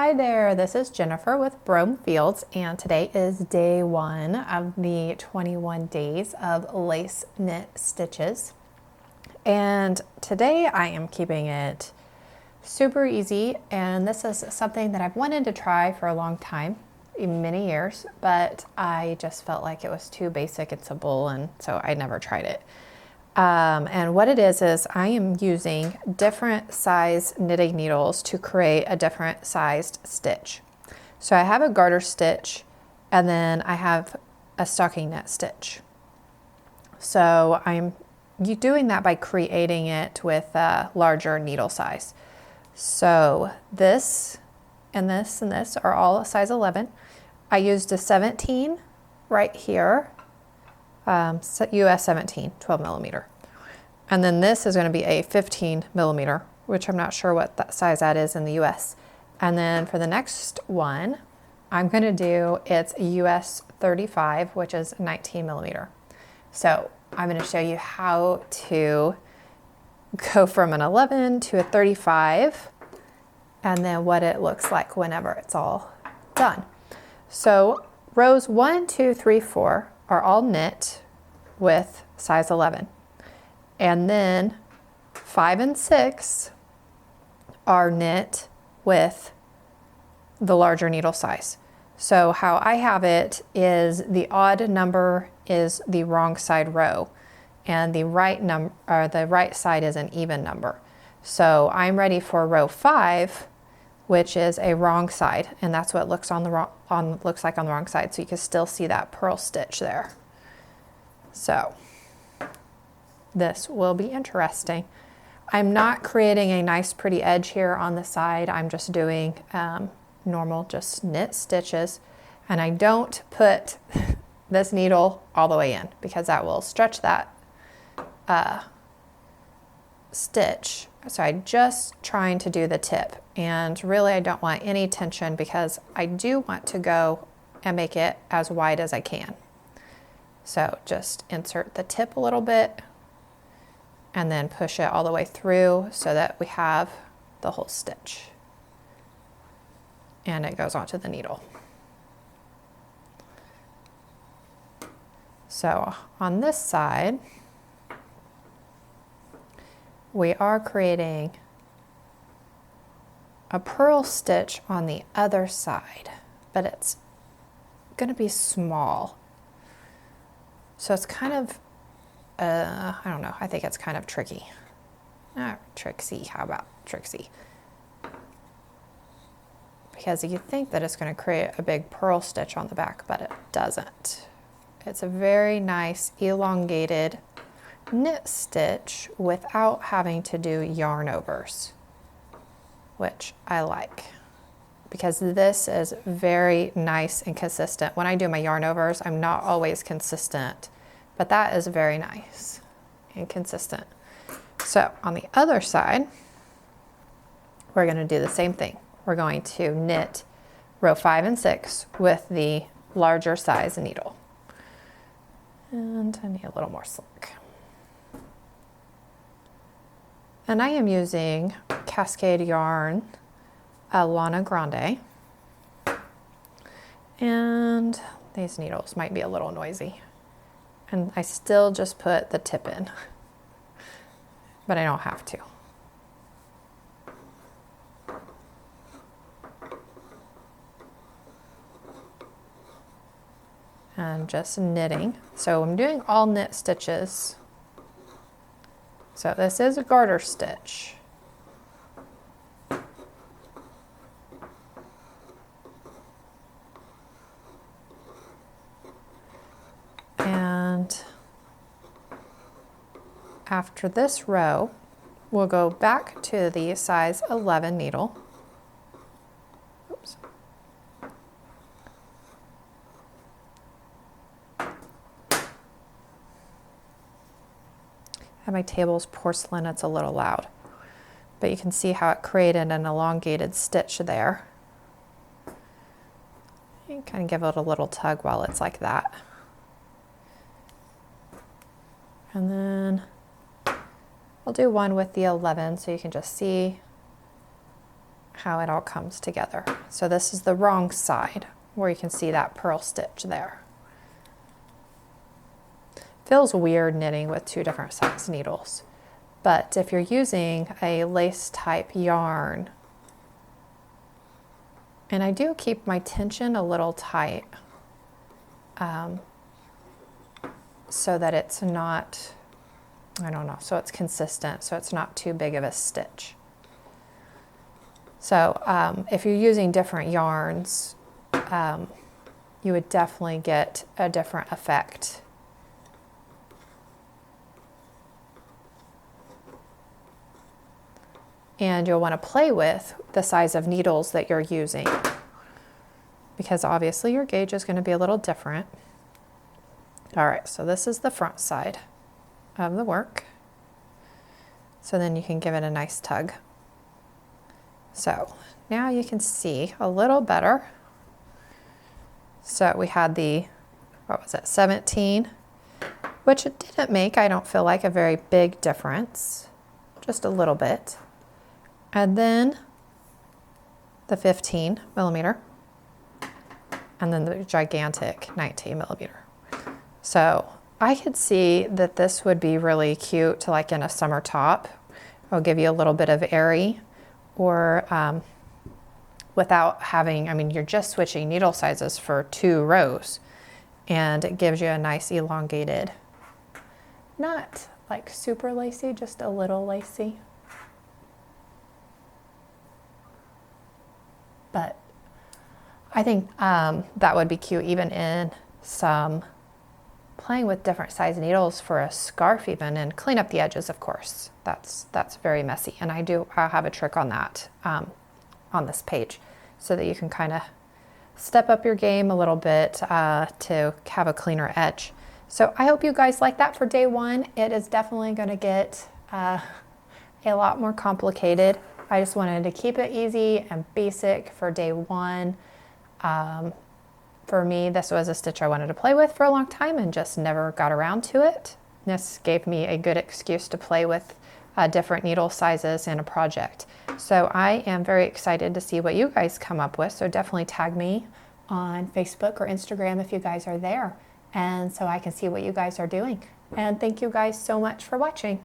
Hi there, this is Jennifer with Brome Fields, and today is day one of the 21 days of lace knit stitches. And today I am keeping it super easy, and this is something that I've wanted to try for a long time, many years, but I just felt like it was too basic and simple, and so I never tried it. And what it is I am using different size knitting needles to create a different sized stitch. So I have a garter stitch, and then I have a stocking knit stitch. So I'm doing that by creating it with a larger needle size. So this and this and this are all size 11. I used a 17 right here. US 17, 12 millimeter. And then this is going to be a 15 millimeter, which I'm not sure what that size that is in the US. And then for the next one, I'm going to do it's US 35, which is 19 millimeter. So I'm going to show you how to go from an 11 to a 35 and then what it looks like whenever it's all done. So rows 1, 2, 3, 4 are all knit with size 11. And then 5 and 6 are knit with the larger needle size. So how I have it is the odd number is the wrong side row, and the right number or the right side is an even number. So I'm ready for row 5, which is a wrong side, and that's what it looks on the wrong looks like on the wrong side. So you can still see that purl stitch there. So this will be interesting. I'm not creating a nice pretty edge here on the side. I'm just doing normal just knit stitches, and I don't put this needle all the way in because that will stretch that stitch. So I'm just trying to do the tip, and really I don't want any tension because I do want to go and make it as wide as I can. So just insert the tip a little bit and then push it all the way through so that we have the whole stitch. And it goes onto the needle. So on this side, we are creating a purl stitch on the other side, but it's going to be small. So it's kind of, I don't know, I think it's kind of tricky. Tricksy, how about tricksy? Because you think that it's going to create a big purl stitch on the back, but it doesn't. It's a very nice elongated knit stitch without having to do yarn overs, which I like, because this is very nice and consistent. When I do my yarn overs, I'm not always consistent, but that is very nice and consistent. So on the other side, we're going to do the same thing. We're going to knit row 5 and 6 with the larger size needle. And I need a little more slack. And I am using Cascade Yarn Lana Grande. And these needles might be a little noisy. And I still just put the tip in, but I don't have to. And just knitting. So I'm doing all knit stitches. So this is a garter stitch. And after this row, we'll go back to the size 11 needle. Oops. And my table's porcelain, it's a little loud, but you can see how it created an elongated stitch there. You kind of give it a little tug while it's like that. And then I'll do one with the 11 so you can just see how it all comes together. So this is the wrong side where you can see that purl stitch there. Feels weird knitting with two different size needles, but if you're using a lace type yarn, and I do keep my tension a little tight so that it's not, I don't know, so it's consistent, so it's not too big of a stitch. So if you're using different yarns, you would definitely get a different effect. And you'll want to play with the size of needles that you're using, because obviously your gauge is going to be a little different. All right, so this is the front side of the work. So then you can give it a nice tug. So now you can see a little better. So we had the, what was it, 17, which it didn't make, I don't feel like, a very big difference, just a little bit. And then the 15 millimeter, and then the gigantic 19 millimeter. So I could see that this would be really cute to like in a summer top. It'll give you a little bit of airy, or without having, I mean, you're just switching needle sizes for 2 rows, and it gives you a nice elongated, not like super lacy, just a little lacy. But I think that would be cute even in some playing with different size needles for a scarf even, and clean up the edges, of course. That's very messy. And I'll have a trick on that on this page so that you can kind of step up your game a little bit to have a cleaner edge. So I hope you guys like that for day 1. It is definitely going to get a lot more complicated. I just wanted to keep it easy and basic for day 1. For me, this was a stitch I wanted to play with for a long time and just never got around to it. This gave me a good excuse to play with different needle sizes in a project. So I am very excited to see what you guys come up with. So definitely tag me on Facebook or Instagram if you guys are there, and so I can see what you guys are doing. And thank you guys so much for watching.